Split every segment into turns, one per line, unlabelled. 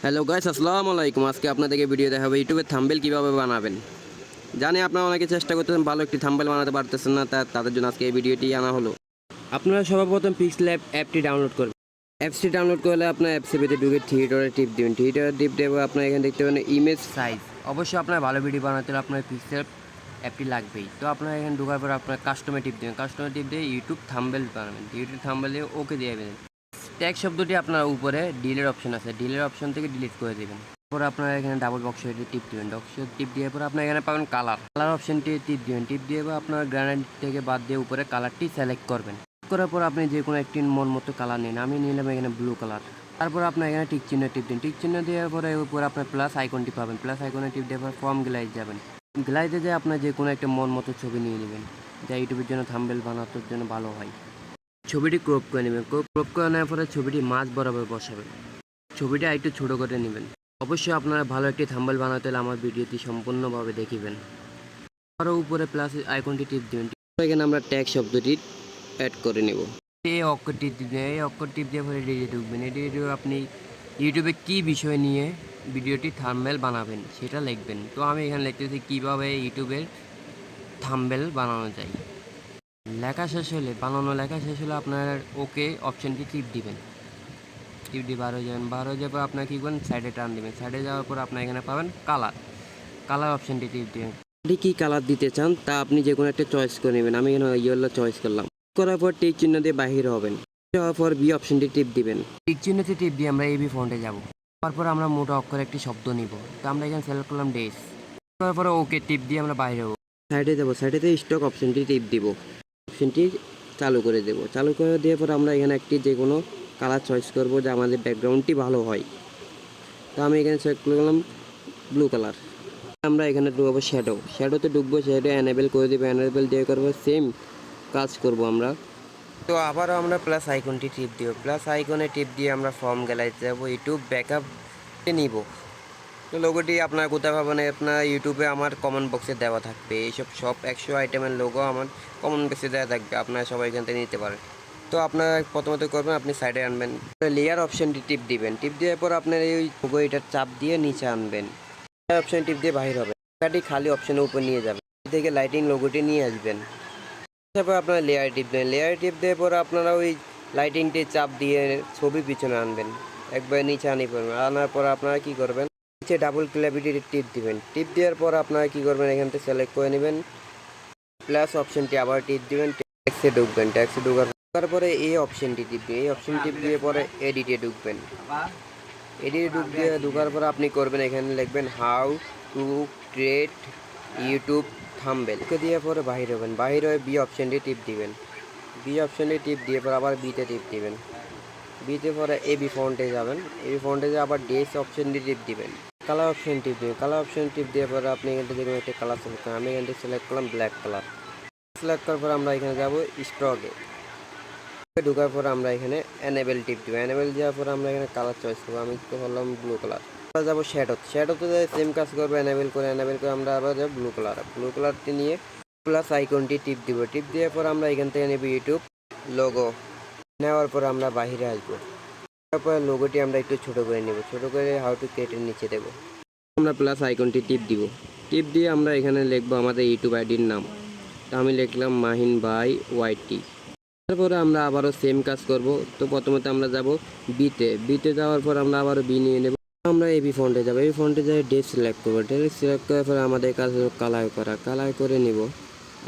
Hello guys, আসসালামু আলাইকুম। আজকে আপনাদেরকে ভিডিও দেখাবো ইউটিউবে থাম্বনেল কীভাবে বানাবেন। জানি আপনারা অনেকে চেষ্টা করতেছেন, ভালো একটি থাম্বনেল বানাতে পারতেছেন না, তাদের জন্য আজকে এই ভিডিওটি আনা হলো। আপনারা সর্বপ্রথম পিক্সেল অ্যাপটি ডাউনলোড করবেন। অ্যাপসটি ডাউনলোড করলে আপনার অ্যাপসের ঢুকে থিয়েটারে টিপ দেবেন। থিয়েটারে টিপ দেবো আপনার এখানে দেখতে পাবেন ইমেজ সাইজ। অবশ্যই আপনার ভালো ভিডিও বানাতে হলে আপনার পিক্সেল অ্যাপটি লাগবেই। তো আপনারা এখানে ঢোকার পর আপনার কাস্টমে টিপ দেবেন। কাস্টমে টিপ দিয়ে ইউটিউব থাম্বনেল বানাবেন। ইউটিউব থাম্বনেল দিয়ে ওকে দিয়ে দেবেন। ট্যাগ শব্দটি আপনার উপরে ডিলের অপশন আছে, ডিলের অপশন থেকে ডিলিট করে দেবেন। তারপর আপনারা এখানে ডাবল বক্সে টিপ দেবেন। বক্সে টিপ দিয়ে পরে আপনার এখানে পাবেন কালার অপশনটি টিপ দেবেন। টিপ দিয়ে আপনার গ্রানাইট থেকে বাদ দিয়ে উপরে কালারটি সিলেক্ট করবেন। করার পর আপনি যে কোনো একটি মন মতো কালার নিন। আমি নিলাম এখানে ব্লু কালার। তারপর আপনার এখানে টিক চিহ্ন টিপ দিন। টিক চিহ্ন দেওয়ার পরে উপরে আপনার প্লাস আইকনটি পাবেন। প্লাস আইকনে টিপ দেওয়ার পর ফর্ম গ্লাইড যাবেন। গ্লাইডে যে আপনার যে কোনো একটা মন মতো ছবি নিয়ে নেবেন, যা ইউটিউবের জন্য থাম্বনেল বানানোর জন্য ভালো হয়। ছবিটি ক্রপ করে নেবেন। ক্রপ করে নেওয়ার পরে ছবিটি মাঝ বরাবর বসাবেন। ছবিটা একটু ছোটো করে নেবেন। অবশ্যই আপনারা ভালো একটি থাম্বনেল বানাতে হলে আমার ভিডিওটি সম্পূর্ণভাবে দেখিবেন। আরও উপরে প্লাস আইকনটি টিপ দেবেন। এখানে আমরা ট্যাগ শব্দটি অ্যাড করে নেব। এই অক্ষর টিপ দিবেন। এই অক্ষর টিপ দিয়ে পরে এডিটে ঢুকবেন। এডিটে আপনি ইউটিউবে কী বিষয় নিয়ে ভিডিওটি থাম্বনেল বানাবেন সেটা লিখবেন। তো আমি এখানে লিখতেছি কীভাবে ইউটিউবের থাম্বনেল বানানো যায়। লেখা শেষ হলে আপনার ওকে অপশানটি টিপ দিবেন। টিপ দিয়ে বার হয়ে যাবেন। বার হয়ে যাওয়ার পর আপনার কী করবেন, সাইডে টান দেবেন। সাইডে যাওয়ার পর আপনার এখানে পাবেন কালার অপশানটি টিপ দিবেন। আপনি কী কালার দিতে চান তা আপনি যে কোনো একটা চয়েস করে নেবেন। আমি এখানে ইয়েলো চয়েস করলাম। করার পর টিক চিহ্ন দিয়ে বাহির হবেন। যাওয়ার পর বি অপশানটি টিপ দিবেন। টিক চিহ্নতে টিপ দিয়ে আমরা এবি ফন্টে যাব। তারপর আমরা মোটা অক্ষরে একটি শব্দ নিব। তো আমরা এখানে সিলেক্ট করলাম ডেস। তারপরে ওকে টিপ দিয়ে আমরা বাইরে হবো। সাইডে যাব। সাইডেতে স্টক অপশানটি টিপ দিব। অপশানটি চালু করে দেব। চালু করে দেওয়ার পর আমরা এখানে একটি যে কোনো কালার চয়েস করব যে আমাদের ব্যাকগ্রাউন্ডটি ভালো হয়। তো আমি এখানে সিলেক্ট করলাম ব্লু কালার। আমরা এখানে ঢুকবো শ্যাডোতে ঢুকবো। শ্যাডো এনেবেল করে দেবো। এনেবেল দিয়ে করবো সেম কাজ করব আমরা। তো আবারও আমরা প্লাস আইকনটি টিপ দিব। প্লাস আইকনে টিপ দিয়ে আমরা ফর্ম গ্যালারিতে যাবো। ইউটিউব ব্যাকআপ নিব। তো লোগোটি আপনার কোথায় পাবেন, আপনার ইউটিউবে আমার কমেন্ট বক্সে দেওয়া থাকবে। এইসব সব 100 আইটেমের লোগো আমার কমেন্ট বক্সে দেওয়া থাকবে, আপনারা সবাই এখান থেকে নিতে পারেন। তো আপনারা প্রথমত করবেন, আপনি সাইডে আনবেন, লেয়ার অপশানটি টিপ দিবেন। টিপ দেওয়ার পর আপনার এই লোগো এটার চাপ দিয়ে নিচে আনবেন। অপশান টিপ দিয়ে বাহির হবে। এটি খালি অপশানের উপর নিয়ে যাবেন। থেকে লাইটিং লোগোটি নিয়ে আসবেন। তারপর আপনারা লেয়ার টিপ দেবেন। লেয়ার টিপ দেওয়ার পর আপনারা ওই লাইটিংটি চাপ দিয়ে ছবি পিছনে আনবেন। একবার নিচে আনি পড়বেন। আনার পর আপনারা কী করবেন, নিচে ডাবল ক্লিক টিপ দিবেন। টিপ দেওয়ার পর আপনারা কী করবেন, এখান থেকে সিলেক্ট করে নেবেন। প্লাস অপশানটি আবার টিপ দিবেন। ট্যাক্সে ঢুকবেন। ট্যাক্সে ঢোকার পরে এই অপশানটি টিপ দিবেন। এই অপশান টিপ দিয়ে পরে এডিটে ঢুকবেন। এডিটে ঢোকার পর আপনি করবেন, এখানে লিখবেন how to create YouTube thumbnail. Okay দিয়ে পরে বাহির হবেন। বাহির হয়ে বি অপশানটি টিপ দিবেন। বি অপশানটি টিপ দিয়ে পর আবার বিতে টিপ দিবেন। বিতে পরে এবি ফন্টে যাবেন। এবি ফন্টে দিয়ে আবার ডেস অপশানটি টিপ দিবেন। কালার অপশান টিপ দিবেন। কালার অপশান টিপ দিয়ে পরে আপনি এখান থেকে যে কোনো একটা কালার সিলেক্ট করেন। আমি এখান থেকে সিলেক্ট করলাম ব্ল্যাক কালার। সিলেক্ট করার পর আমরা এখানে যাব স্টকে। ঢোকার পর আমরা এখানে এনেবেল টিপ দিব। এনেবেল দেওয়ার পর আমরা এখানে কালার চয়েস করবো। আমি করলাম ব্লু কালার। আমরা যাবো শ্যাডোতে সেম কাজ করবো। এনেবেল করে আমরা আবার যাবো ব্লু কালারটি নিয়ে প্লাস আইকনটি টিপ দিব। টিপ দেওয়ার পর আমরা এখান থেকে নেব ইউটিউব লোগো। নেওয়ার পর আমরা বাহিরে আসবো। তারপর লোগোটি আমরা একটু ছোট করে নেব। ছোট করে হাউ টু ক্রিয়েটের নিচে দেবো। আমরা প্লাস আইকনটি টিপ দিব। টিপ দিয়ে আমরা এখানে লিখবো আমাদের ইউটিউব আইডির নাম। তা আমি লিখলাম মাহিন বাই ওয়াইটি। তারপরে আমরা আবারও সেম কাজ করব। তো প্রথমত আমরা যাব বিতে যাওয়ার পর আমরা আবারও বি নিয়ে নেব। আমরা এবি ফন্টে যাব। এবি ফন্টে যাই ডেট সিলেক্ট করবো। ডেট সিলেক্ট করার পর আমাদের কাজ হলো কালার করে নিব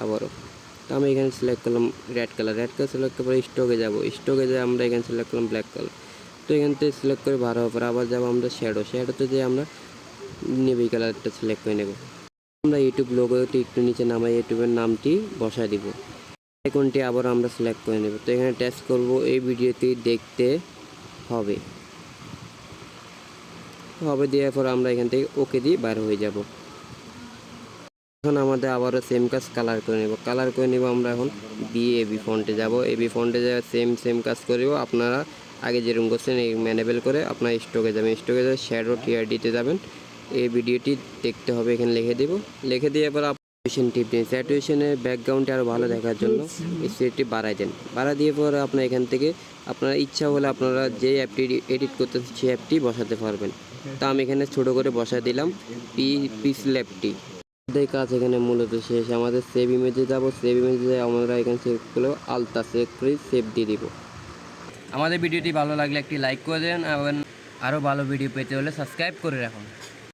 আবারও। তো আমি এখানে সিলেক্ট করলাম রেড কালার সিলেক্ট করার পর স্টকে যাব। স্টকে যাই আমরা এখানে সিলেক্ট করলাম ব্ল্যাক কালার। তো এখান থেকে সিলেক্ট করে বার হওয়ার পর আবার যাবো আমরা শ্যাডোতে যে আমরা নেভি কালারটা সিলেক্ট করে নেব। আমরা ইউটিউব লোগোটি একটু নিচে নামাই ইউটিউবের নামটি বসায় দিব। আইকনটি আবার আমরা সিলেক্ট করে নেব। তো এখানে টেস্ট করব, এই ভিডিওটি দেখতে হবে দেওয়ার পর আমরা এখান থেকে ওকে দিয়ে বাইরে হয়ে যাব। এখন আমাদের আবারও সেম কাজ কালার করে নেব। আমরা এখন এবি ফন্টে যাব। এবি ফন্টে যাওয়া সেম কাজ করব। আপনারা আগে যেরকম করছেন এই ম্যানেবল করে আপনার স্টকে যাবেন। স্টকে যাবে শ্যাডো টিআরডিতে যাবেন। এই ভিডিওটি দেখতে হবে, এখানে লিখে দেওয়ার পর স্যাচুরেশন টিপ দিন, স্যাচুরেশনের ব্যাকগ্রাউন্ডে আরও ভালো দেখার জন্য এই সেটটি বাড়াই দেন। বাড়া দিয়ে পরে আপনার এখান থেকে আপনার ইচ্ছা হলে আপনারা যে অ্যাপটি এডিট করতে সেই অ্যাপটি বসাতে পারবেন। তা আমি এখানে ছোটো করে বসায় দিলাম পিক্সল্যাবটি। আমাদের কাজ এখানে মূলত শেষ। আমাদের সেভ ইমেজে যাবো, সেভ ইমেজে আমরা এখানে সেভ করলেও আলতা সেভ করে সেভ দিয়ে দিব। আমাদের ভিডিওটি ভালো লাগলে একটি লাইক করে দেন এবং আরও ভালো ভিডিও পেতে হলে সাবস্ক্রাইব করে রাখুন।